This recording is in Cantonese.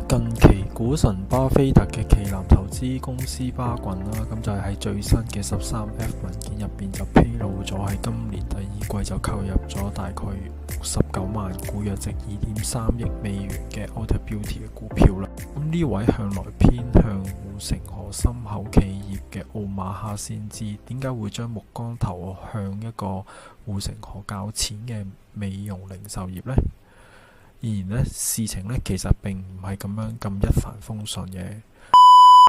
近期股神巴菲特嘅旗艦投資公司巴郡啦，咁就係喺最新嘅13F 文件入邊就披露咗，喺今年第二季就購入咗大概19萬股，約值2.3億美元嘅 Ulta Beauty 嘅股票啦。咁呢位向來偏向護城河深厚企業嘅奧馬哈先知，點解會將目光投向一個護城河較淺嘅美容零售業呢？然而呢，事情呢其實並唔係咁樣咁一帆風順嘅。